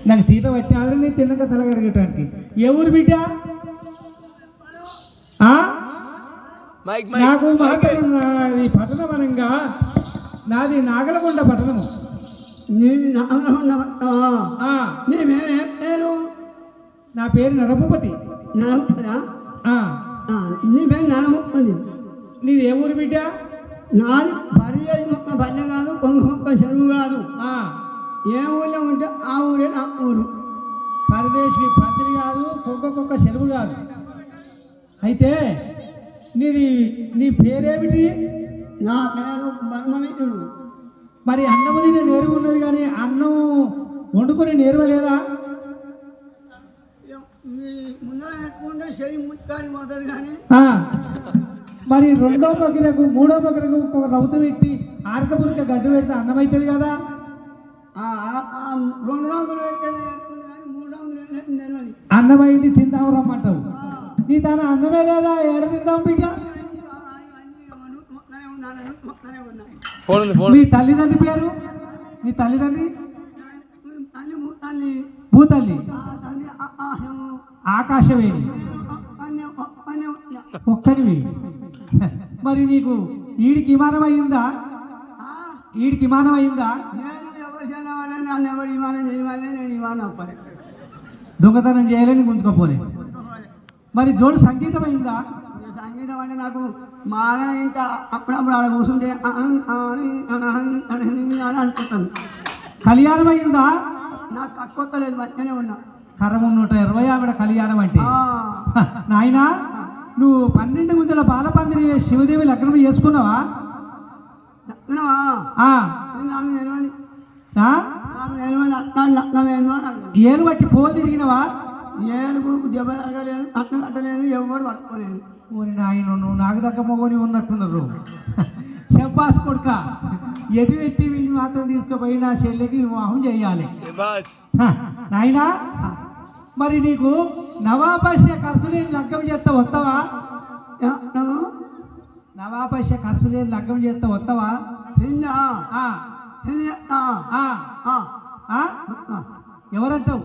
నాకు తీట పట్టాలని నేను తిన్నక తలగడగటానికి. ఏ ఊరు బిడ్డ? నాకు మాత్రం నాది పట్టణమనంగా నాది నాగలకొండ పట్టణము. నీది నాగలకొండ నీ పేరు? నా పేరు నరభూపతి. నరభూపతి? నీ పేరు నరభూపతి. నీది ఏ ఊరు బిడ్డ? నాది పరిజయ మొక్క పల్లె కాదు, కొంగ మొక్క చెరువు కాదు. ఏ ఊళ్ళో ఉంటే ఆ ఊరే నా ఊరు. పరదేశి పత్రి కాదు, కుక్క చెరువు కాదు. అయితే నీ పేరేమిటి? నా పేరు బ్రహ్మమిత్రుడు. మరి అన్నము తినే నేర్వ ఉన్నది కానీ అన్నం వండుకొని నేర్వ లేదా? ముందర పెట్టుకుంటే చెయ్యి ముట్టుకాడి పోతుంది కానీ. మరి రెండో పక్కనకు మూడో పక్కనకు ఒక రౌతు పెట్టి ఆరకపురిక గడ్డు పెడితే అన్నం అవుతుంది కదా. 2 రోజులు పెట్టేది కానీ 3 రోజులు తెలియదు. అన్నమైంది తిందాం రమ్మంటావు. నీ తన అన్నమే లేదా? ఏడ తిందాం బిడ్డ? మీ తల్లిదండ్రి పేరు? నీ తల్లిదండ్రి? భూతల్లి, ఆకాశవేణి, ఒక్కరివి. మరి నీకు ఈడికి విమానం అయిందా? ఈడికి విమానం అయిందా? దొంగతనం చేయాలని గుంజుకోపోలే. మరి జోడు సంగీతం అయిందా? సంగీతం అంటే నాకు బాగా ఇంకా అప్పుడప్పుడు ఆడ కూర్చుంటే అనుకుంటాను. కళ్యాణం అయిందా? నాకు కక్కొత్తలేదు, మంచిగానే ఉన్నా. కరము 120 ఆవిడ కళ్యాణం అంటే. నాయనా, నువ్వు 12 గుంజల బాలపందిరి శివదేవి లగ్నం చేసుకున్నావా? ఏలు బట్టి పోలు తిరిగినవా? ఏలుగు దెబ్బ తగ్గలేదు, కట్ట కట్టలేదు, ఎవరు పట్టుకోలేదు. ఊరి నాయన, నువ్వు నాకు దక్క మొగని ఉన్నట్టున్నారు. చెప్పాస్ కొడుక, ఎటు పెట్టి వీళ్ళు మాత్రం తీసుకుపోయి నా చెల్లెకి వివాహం చేయాలి. నాయనా, మరి నీకు నవాపస్య ఖర్చు లేని లగ్గం చేస్తా వస్తావా? నవాపస్య ఖర్చు లేని లగ్గం చేస్తా వస్తావా? ఎవరంటావు?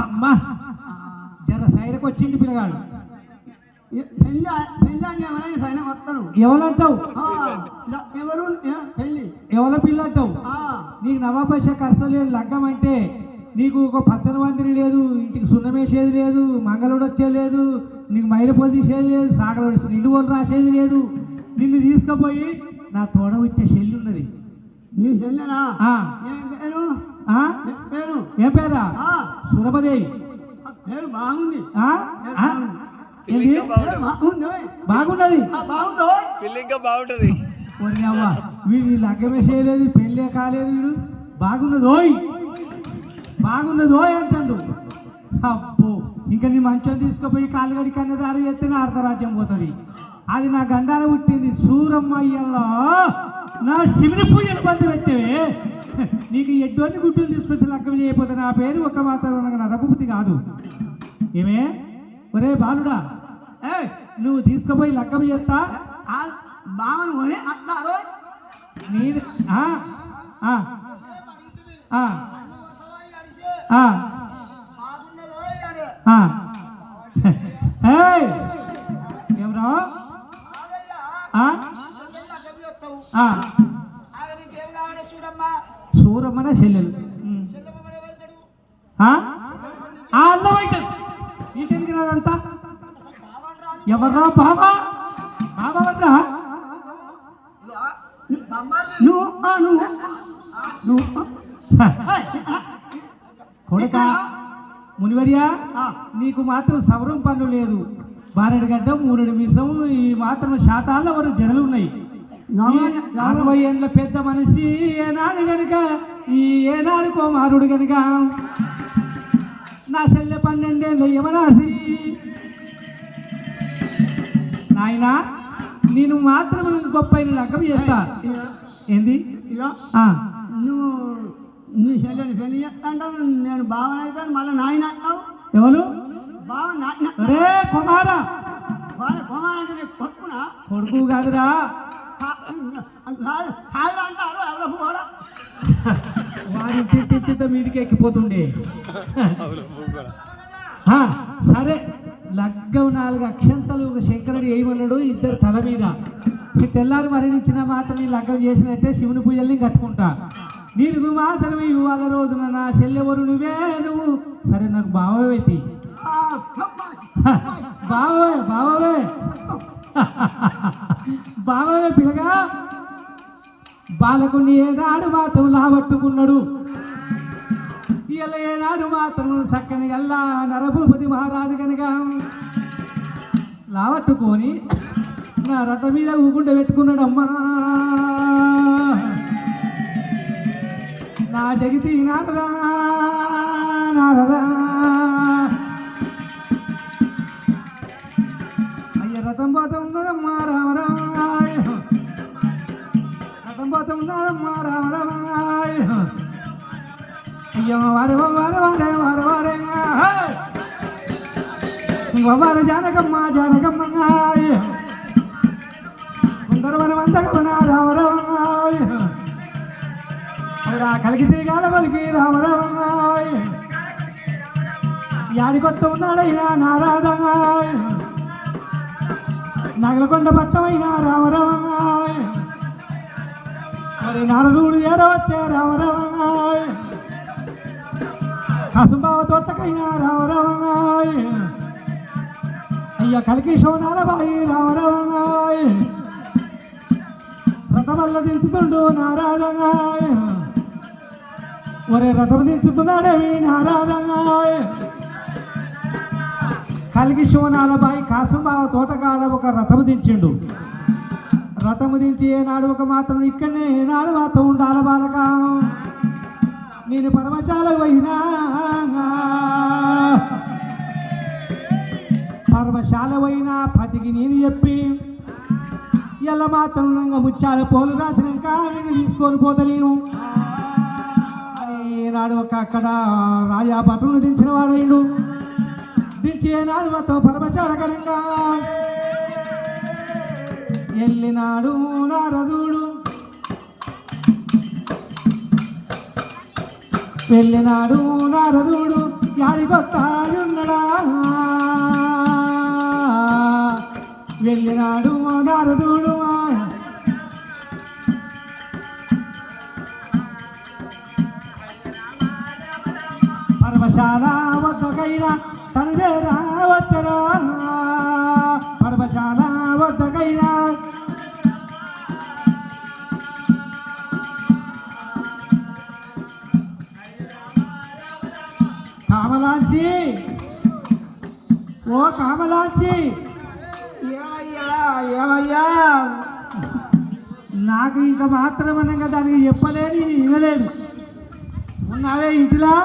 అమ్మా, జర సైడ్కి వచ్చింది పిల్లగాడు. ఎవరంటావు? ఎవరి పిల్ల అంటావు? నీకు నవాపైస ఖర్చు లేని లగ్గం అంటే నీకు ఒక పచ్చని మందిరి లేదు, ఇంటికి సున్నమేసేది లేదు, మంగళుడు వచ్చేది లేదు, నీకు మైలపొలు తీసేది లేదు, సాగలు నిండు వాళ్ళు రాసేది లేదు. నిన్ను తీసుకుపోయి నా తోడ వచ్చే చెల్లి ఉన్నది. నీ చెల్లెనా? పేరు ఏం పేరా? సురభదేవి. పేరు బాగుంది. బాగున్నది, ఇంకా బాగుంటది. వీడు లగ్గమే చేయలేదు, పెళ్ళే కాలేదు, వీడు బాగున్నదోయ్ బాగున్నదోయ్ అంటాడు. అబ్బో, ఇంకా నీ మంచం తీసుకుపోయి కాలుగడి కన్నదారి చేస్తే నా అర్ధరాజ్యం పోతుంది. అది నా గండాన పుట్టింది సూరమ్మయ్యలో నా శివుని పూజలు బంధు పెట్టేవే. నీకు ఎడ్డోని గుడ్డుని తీసుకొచ్చి లగ్గం చేయకపోతే నా పేరు ఒక మాత్రం నరభూపతి కాదు. ఏమే ఒరే బాలుడా, నువ్వు తీసుకుపోయి లగ్గం చేస్తా బావను అట్లారో నేను ఎవరో సూరమ్మన చెల్లెలు అన్నమైతాడు. నీకెందుకు నాదంతా? ఎవర్రా బాబా? బాబా వద్దా? నువ్వు కొడుక మునివర్యా, నీకు మాత్రం సవరం పన్ను లేదు. 12 గడ్డం 3 మీసం, ఈ మాత్రం శాతాల్లో వరకు జడలు ఉన్నాయి. 40 ఏళ్ళ పెద్ద మనిషి ఏనాడు గనుక, ఈ ఏనాడు కుమారుడు గనుక నా చెల్లె 12 ఏళ్ళు యమనాసి. నాయన, నేను మాత్రం గొప్ప లగ్గం చేస్తా. ఏంది? నువ్వు నీ చెల్లెని పెళ్లి చేస్తాంటావు, నేను బావన అవుతాను, మళ్ళీ నాయన అంటావు. ఎవరు? బావ రే కుమారా. కుమార్ అంటే కొడుకునా? కొడుకు కాదురా, అంటారు ఎవరు కూడా. వాడి వాడు ఇంత మీదికి ఎక్కిపోతుండే. సరే లగ్గం 4 అక్షంతలు ఒక శంకరుడు ఏమన్నాడు, ఇద్దరు తల మీద. తెల్లారి మరణించిన మాత్రం నీ లగ్గం చేసినట్టే శివుని పూజల్ని కట్టుకుంటా. నీకు మాత్రం ఇవాళ రోజున నా చెల్లెవరు నువ్వే నువ్వు. సరే నాకు బావైతే బావే పిల్లగా బాలకుని ఏనాడు మాత్రం లాబట్టుకున్నాడు. ఇలా ఏనాడు మాత్రం చక్కని గల్లా నరభూపతి మహారాజు కనుక లాబట్టుకొని నా రథ మీద ఊగుండ పెట్టుకున్నాడమ్మా. నా జగతి నారదా నారదా అయ్య రథం పోత ఉన్నదమ్మా రామరామాయ, రథం పోత ఉన్నదమ్మా రామరామాయ. అయ్యో వారే వారే వారే వారే వారే వార జానకమ్మ జానకమ్మాయ, కొందరు వందకమన రామరామాయ. కలిగి తిరిగాల పలికి రామరామాయ, యాడికొత్త ఉన్నాడైనా నారాధమాయ, నగలకొండ పట్టమైనా రామరామాయ. మరి నారదుడు ఏరవచ్చే రామరామాయ, కసుంబావ తోటకైనా రామరామాయ. అయ్య కలికి సోనాల బాయి రామరామాయ, రథమల్ల దించుతుండు నారాధమాయ. ఒరే రథం దించుతున్నాడేవి నారాధమాయ. కలిగి సోనాల బాయి కాసుంబావ తోటకాడ ఒక రథము దించిండు. రథము దించి ఏనాడు ఒక మాత్రం ఇక్కడనే ఏనాడు మాత్రం ఉండాల బాలక. నేను పరమశాల పోయినా పరమశాల పోయినా పతికి నేను చెప్పి ఎలా మాత్రం ముచ్చాల పోలు రాసినాక నేను తీసుకొని పోతలేను అని ఏనాడు ఒక అక్కడ రాజా భటులను దించిన వాడు. దించి ఏనాడు మొత్తం పరమశాల కలంగా వెళ్ళినాడు నారదుడు. వెళ్ళినాడు నారదుడు యాడికొత్తాయున్నడా. వెళ్ళినాడు నారదుడు పరమశాల వద్దకైనా తనదే రావచ్చరా. పరమశాల వద్దకైనా కామలాంచి, ఓ కామలాంచి, ఏమయ్యా ఏమయ్యా, నాకు ఇంకా మాత్రమనగా దానికి చెప్పలేని వినలేదు. ఉన్నావే ఇంటిలా?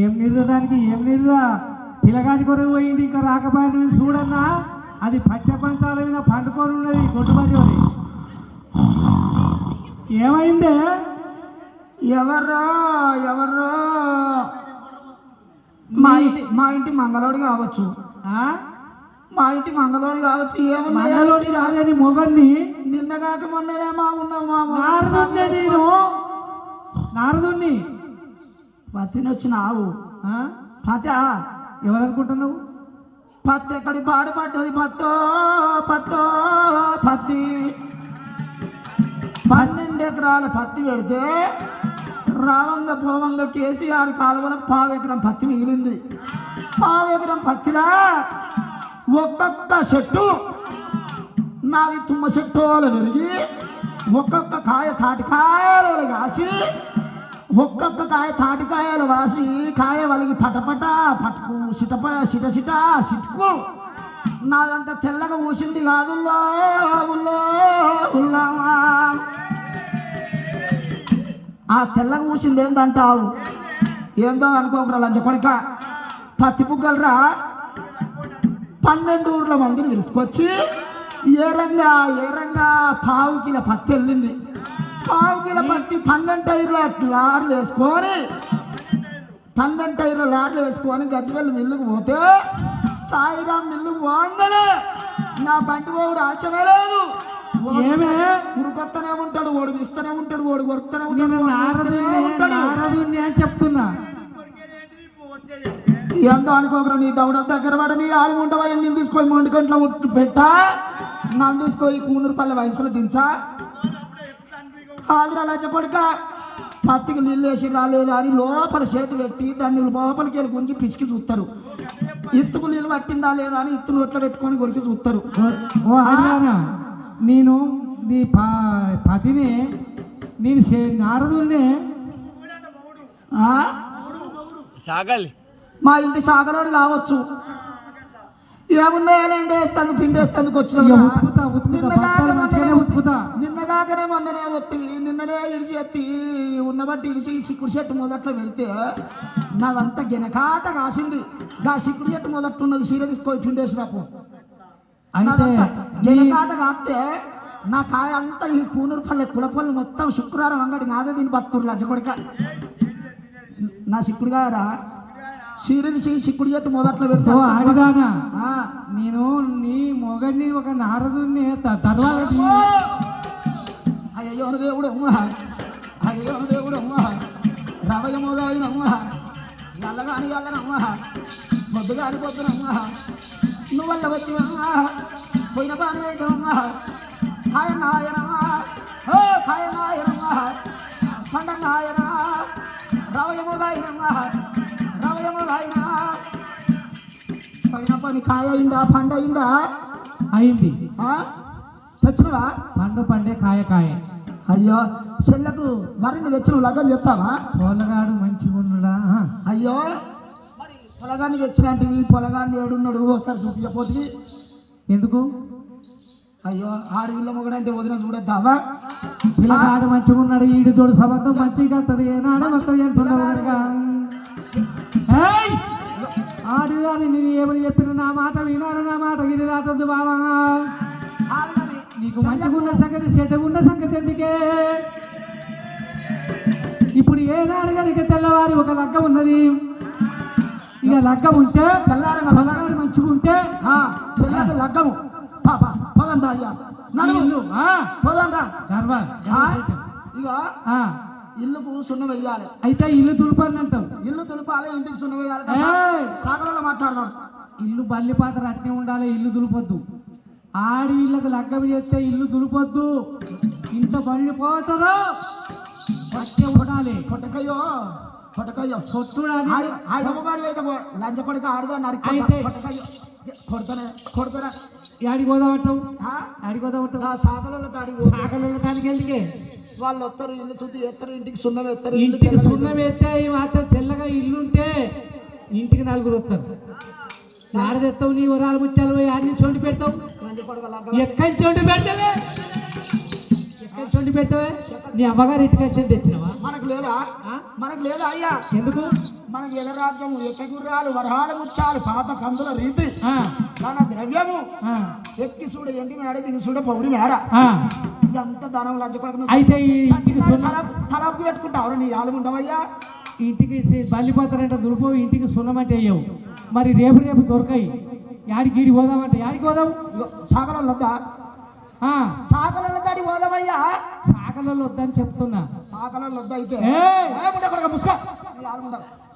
ఏం నిద్ర దానికి ఏం నిద్ర? పిల్లగాని కొరకు పోయింది ఇంకా రాకపోయినా చూడన్నా. అది పచ్చ పంచాల మీద పండుకొని ఉన్నది కొట్టుబడి. ఏమైందే? ఎవర్రా ఎవర్రా? మా ఇంటి మంగళోడు కావచ్చు. మా ఇంటి మంగళోడు కావచ్చు. మంగళోడి రాదని మొగన్ని నిన్న కాక మొన్ననే మా ఉన్నావు. నారదుణ్ణి పత్తిని వచ్చిన ఆవు పత ఎవరనుకుంటున్నావు? పత్తి ఎక్కడి పాడుపడ్డది. పత్తో పత్తో పత్తి 12 ఎకరాల పత్తి పెడితే రావంగా పోవంగా కేసీఆర్ కాలువల 1/2 ఎకరం పత్తి మిగిలింది. 1/2 ఎకరం పత్తిలా ఒక్కొక్క చెట్టు నాది తుమ్మ చెట్టులో పెరిగి ఒక్కొక్క కాయ తాటికాయలు కాసి ఒక్కొక్క కాయ తాటికాయలు వాసి కాయ వలిగి పటపట పట్టుకు సిటప సిట సిట సిట్టుకు నాదంతా తెల్లగా ఊసింది కాదు. ఆ తెల్లగా ఊసింది ఏందంటావు? ఏందో అనుకోకరా లంచకొడక. పత్తి పుగ్గలరా 12 ఊర్ల మందిని పిలుచుకొచ్చి ఏరంగా 1/2 కిలో పత్తి వెళ్ళింది. 1/2 కిలో పత్తి 12 టైర్ల లారీలు వేసుకొని 12 టైర్ల లారీలు వేసుకొని గజ్జివెల్లి మిల్లుకు పోతే సాయిరాం మిల్లు పోగానే నా బండి పోవుడు ఆచమే లేదు. ఏమే ఉరుకొత్తనే ఉంటాడు, ఓడి ఇస్తూనే ఉంటాడు, ఓడి కొరుకుతూనే నేను ఉంటాడు. నారదుని అని చెప్తున్నా. ఎంతో అనుకోకరా, నీ దౌడ దగ్గర పడ నీ ఆలి ఉండవా, నేను తీసుకొని మొండికంట్లో పెట్టా, నన్ను తీసుకొని కూనూరుపల్లి వయసులో దించా. ఆదిరా లచ్చపడిక పత్తికి నీళ్ళు వేసి రాలేదు అని లోపల చేతి పెట్టి దాన్ని లోపలికి వెళ్ళి గుంజి పిసికి చూస్తారు. ఇత్తుకు నీళ్ళు పట్టిందా లేదా అని ఇత్తు నోట్లో పెట్టుకొని కొరికి చూస్తారు. ఓ ఆదిరానా, నేను నీ పతిని, నేను నారదునే సాగలి మా ఇంటి సాగలోడు కావచ్చు. ఏమున్నాయని ఎండేస్తాను పిండేస్తానికి వచ్చిన నిన్నగాకనే మొన్ననే ఒత్తివి, నిన్ననే ఇడిచి ఎత్తి ఉన్నబట్టి ఇడిచి సిక్కుడు చెట్టు మొదట్లో పెడితే నాదంతా గెనకాట కాసింది. గా సిక్కుడు చెట్టు మొదట్లో ఉన్నది సీర తీసుకొని పిండేసినప్పుడు గెనకాట కాస్తే నా కాయ అంతా ఈ కూనూరుపల్లి కులపల్లి మొత్తం శుక్రవారం అంగడి నాదే దీని బతుకురు లజ్జకొడిక. నా సిక్కుడుగారా సీరియల్ సిక్కుడు చెట్టు మొదట్లో పెడతా. ఆడిదానా, నేను నీ మొగడిని ఒక నారదుని తర్వాత అయ్యో దేవుడు అమ్మా, అయ్యో దేవుడు అమ్మా, రవయ మొగాయినమ్మా, ఎల్లగాని ఎల్లనమ్మా, పొద్దుగాని పొద్దునమ్మా, నువ్వల్ల వచ్చివమ్మా, పోయిన పాని అయితమ్మా, కాయన్న ఆయనమ్మా, ఓ కాయన్న ఆయనమ్మా, పండన్న ఆయన, రవయ మొగాయినమ్మా, పైన పని కాయ అయిందా, పండు అయిందా? అయింది. తెచ్చినవా? పండే కాయ. అయ్యో చెల్లకు మరిన్ని తెచ్చిన లగ్గం చెప్తావా? పొలగాడు మంచిగా ఉన్నాడా? అయ్యో మరి పొలగాన్ని తెచ్చినట్టు పొలగాన్ని ఏడున్నాడు ఒకసారి చూపించపోతుంది ఎందుకు? అయ్యో ఆడవిల్ల మొగడంటే వదిన చూడద్దావా? పిల్లగాడు మంచిగా ఉన్నాడు, ఈడు తోడు సంబంధం మంచిగా వస్తుంది. ఏనాడే వస్తుంది అంటున్నావుగా. ఆడిదాన్ని నేను ఏమని చెప్పిన నా మాట వినాలి, నా మాట ఇది దాటొద్దు బావా. నీకు మంచిగున్న సంగతి చెడ్డగున్న సంగతి ఎందుకే? ఇప్పుడు ఏనాడు కనుక తెల్లవారి ఒక లగ్గం ఉన్నది. ఇక లగ్గం ఉంటే తెల్లారి మంచిగా ఉంటే చెల్లెకి లగ్గము పదండా అయ్యా నడుము పోదండా. ఇక ఇల్లుకు సున్న వెయ్యాలి. అయితే ఇల్లు తులపాలని అంటావు. ఇల్లు తులపాలి, ఇంటికి సున్న వెయ్యాలి. సాగరంలో మాట్లాడదాం. ఇల్లు బల్లి పాత్ర అట్నే ఉండాలి, ఇల్లు దులిపొద్దు. ఆడి వీళ్ళకి లగ్గం చేస్తే ఇల్లు దులిపొద్దు, ఇంత బల్లి పోతారు అట్టే ఉండాలి. కొట్టకయ్యో కొట్టకయ్యో కొట్టుడాలి. అమ్మగారు అయితే లంచపడిక ఆడదా నడితే కొడతానే కొడతారా? ఆడికి పోదామంటావు, ఆడికి పోదామంటావు. సాగరంలో దానికి ఎందుకే? వాళ్ళు వస్తారు, ఇల్లు శుద్ధి చేస్తారు, ఇంటికి సున్నం వేస్తారు. ఇంటికి సున్నం వేస్తే మాత్రం తెల్లగా ఇల్లుంటే ఇంటికి నలుగురు వస్తారు. ఆడ తెస్తావు, నీ వరాలు ముచ్చాలు పోయి ఆడి నుంచి వండి పెడతావు. ఎక్కడి చోటు పెడతావే, ఎక్కడి చోటు పెడతావే? నీ అమ్మగారు ఇంటికి వచ్చి తెచ్చినవా? మనకు లేదా? మనకు లేదా అయ్యా? ఎందుకు? మనకి ఎలరాజ్యము, ఎక్కగుర్రాలు, వరహాలు ముచ్చాలు, పాత కందుల రీతి, మన ద్రవ్యము, ఎక్కి చూడ ఎండి మేడ, దిగి చూడ పౌడి మేడ, ఇదంతా ధనం లంచపడక తలాపుకి పెట్టుకుంటావు. నీ ఆలు ఉండవయ్యా. ఇంటికి బల్లిపోతారంటే దులుపు, ఇంటికి సున్నమంటే అయ్యావు. మరి రేపు దొరకాయి. యాడికి గీడి పోదామంటే యాడికి పోదాం? సాగలలో వద్దా? సాగలలో దాడి పోదామయ్యా. సాగలలో వద్దని చెప్తున్నా. సాగలలో వద్ద అయితే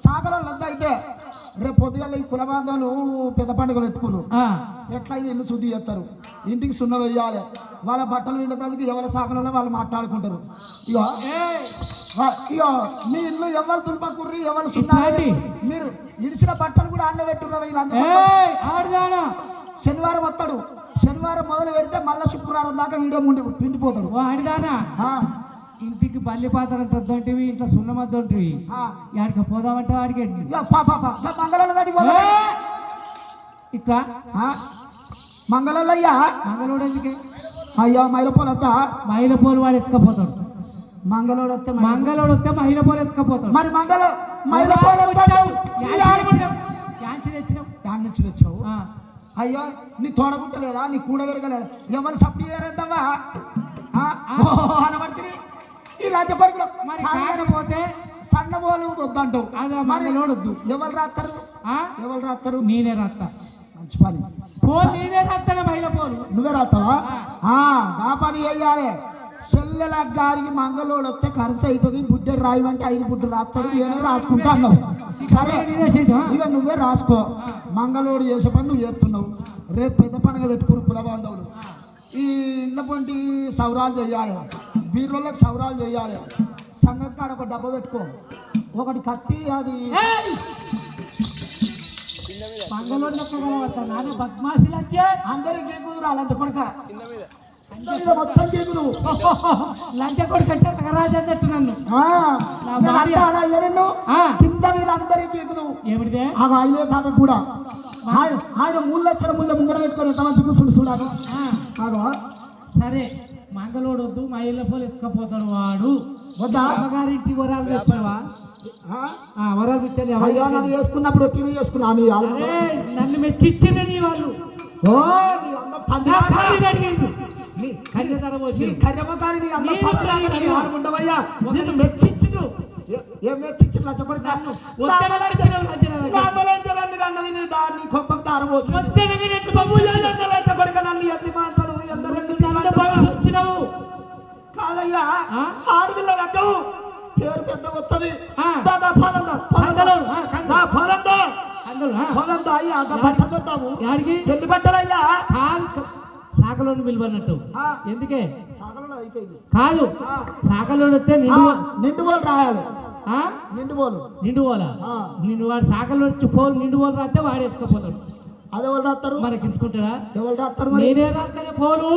సాగలలో వద్ద అయితే రేపు పొద్దుగల ఈ కుల బాంధవులు పెద్ద పండుగ పెట్టుకున్నారు. ఎట్లయినా ఇల్లు శుద్ధి చేస్తారు, ఇంటికి సున్న వెయ్యాలి. వాళ్ళ బట్టలు విండేందుకు ఎవరి సాగలలో వాళ్ళు మాట్లాడుకుంటారు. ఇగో మీ ఇల్లు ఎవరు దుల్పకుర్రి, ఎవరు సున్నా, మీరు ఇడిసిన బట్టలు కూడా అన్న పెట్టున్నారు. శనివారం వస్తాడు, శనివారం మొదలు పెడితే మళ్ళీ శుక్రవారం దాకా వీడియో పిండిపోతాడు. ఇంటికి బల్లి పాత్ర వద్దంటివి, ఇంట్లో సున్నమద్దంటివి. ఆడికి పోదామంటే వాడికి మంగళ ఇట్లా మంగళయ్యా. మంగళోడు ఎందుకే? అయ్యా మైలపోలు వద్దా? మైలపోలు వాడు ఎత్తుకపోతాడు. మంగళోడు వస్తే మైలపోలు ఎత్తుకపోతాడు. మరి మైలపోలు నుంచి తెచ్చావు. అయ్యో నీ తోడగుట్టలేదా, నీ కూడ పెరగలేదా? ఎవరు సప్లీ చేయరేద్దావా అనబడుతుంది. ఈ రాజ్యపడికి పోతే సన్నబోలు వద్దంటావు. వద్దు. ఎవరు రాస్తారు? నేనే రాస్తా. మంచి పని. పోలు నేనే రాస్తాను మైల పోలు. నువ్వే రాస్తావా? ఆ పని చేయాలి. చెల్లెల గారికి మంగళోడు వస్తే ఖర్చు అవుతుంది. బుడ్డ రాయమంటే 5 బుడ్డు రాస్తాడు. నేనే రాసుకుంటా అన్నావు. సరే ఇక నువ్వే రాసుకో. మంగళోడు చేసే పని నువ్వు చేస్తున్నావు. రేపు పెద్ద పండుగ పెట్టుకుని కుల బాంధవులు ఈ ఇండ్ల పొంటి సౌరాలు చేయాలి. బీర్రోళ్ళకి సౌరాలు చేయాలి. సంగతి కాడ ఒక డబ్బా పెట్టుకో. ఒకటి కత్తి అది మంగళోడు లెక్క కలవతా నాన్న బద్మాసి లచ్చే. అందరికి కుదురు లంచ కొడక మొత్తం చేతులు లంచ కొడుకు అంటే నగరాజు అన్నట్టు నన్ను కింద మీద అందరికి కుదురు. ఏమిటిదే ఆయనే కాదు కూడా ఆయన 3 లక్షల ముందర పెట్టుకొని ఎంత మంచి కూర్చుని చూడాలి. సరే మంగళోడు వద్దు మా ఇళ్ళ పోలు ఎత్తుకపోతాడు వాడు. వద్దా అమ్మగారింటి వరాలు తెచ్చావా? వరాలు తెచ్చాను. అయ్యా నన్ను చేసుకున్నప్పుడు టీవీ చేసుకున్నా నన్ను మెచ్చిచ్చింది నీ వాళ్ళు. మెచ్చించు ఏం మెచ్చించు లచ్చపడి దాన్ని కొప్పకు దారబోసి లచ్చపడిక నన్ను ఎన్ని మాటలు వచ్చినావు కాదయ్యా. ఆడపిల్ల లగ్గము పేరు పెద్ద వస్తుంది. ఎన్ని బట్టలయ్యా శాఖలోని పిలువన్నట్టు ఎందుకే అయిపోయింది కాదు. శాఖలో వస్తే నిండు పోలు రాయాలి. నిండు పోలు నిన్ను వాడు శాఖలో వచ్చి పోలు నిండు పోలు రాస్తే వాడు ఎత్తుకపోతాడు. అదే వాళ్ళు రాస్తారు మనకి ఇచ్చుకుంటాడా? ఎవరు రాస్తారు? నేనే రాస్తానే పోలు.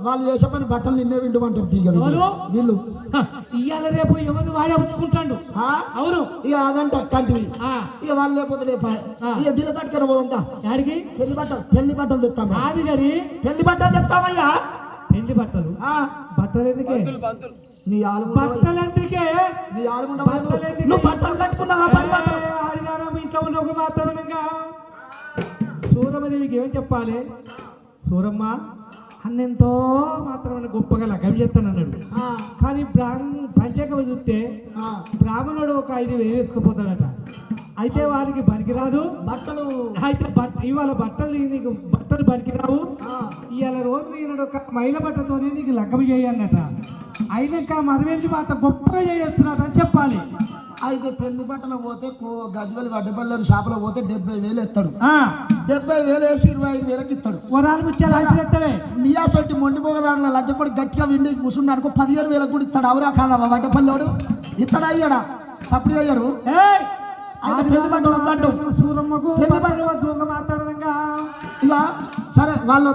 వాళ్ళు చేసే పని బట్టలు నిన్నే విండుమంటారు. తీగలు వీళ్ళు ఇవాళ రేపు ఎవరు వాడే ఉంచుకుంటాడు. అవును ఇక అదంటే కంటివి ఇక వాళ్ళు లేకపోతే ఇక దిల తట్టుకొని పోదంతా. ఆడికి పెళ్లి బట్టలు తెస్తాం. అది కానీ పెళ్లి బట్టలు తెస్తామయ్యా. పెళ్లి బట్టలు బట్టలు ఎందుకే? నీ బట్టలు ఎందుకే? నీ నువ్వు బట్టలు కట్టుకున్నావా? ఆడిగారం ఇంట్లో ఉన్న ఒక వాతావరణంగా సూరమ్మదేవికి ఏం చెప్పాలి? సూరమ్మ అన్నెంతో మాత్రమే గొప్పగా లగ్గం చెప్తాను అన్నాడు. కానీ పంచకం చూస్తే బ్రాహ్మణుడు ఒక 5,000 ఎత్తుకుపోతాడట. అయితే వారికి పనికిరాదు బట్టలు. అయితే ఇవాళ బట్టలు నీకు బట్టలు పనికిరావు. ఇవాళ రోజు ఈయన ఒక మైల బట్టతో నీకు లగ్గం చేయన్నట. అయినాక మరవేసి మాత్రం గొప్పగా చేయొచ్చున్నట అని చెప్పాలి. అయితే పెళ్లి బట్టలు పోతే గజ్వెల్ వడ్డపల్లి షాపులో పోతే 70,000 ఎత్తాడు. 70,000 వేసి 25,000కి ఇస్తాడు. వరాలు ముచ్చాలే నియాసొట్టి మొండిపోగదాడులో లజ్జపడి గట్టిగా విండి కూర్చుండి అనుకో 15,000 కూడా ఇస్తాడు. అవురా కాదా వడ్డపల్లివాడు? ఇస్తాడు అయ్యాడా? సప్పుడు అయ్యారు. అయితే పెళ్లి బట్టలు వద్దంటావు. సూరమ్మకు పెళ్లి బట్టలు మాట్లాడగా ఇక సరే వాళ్ళు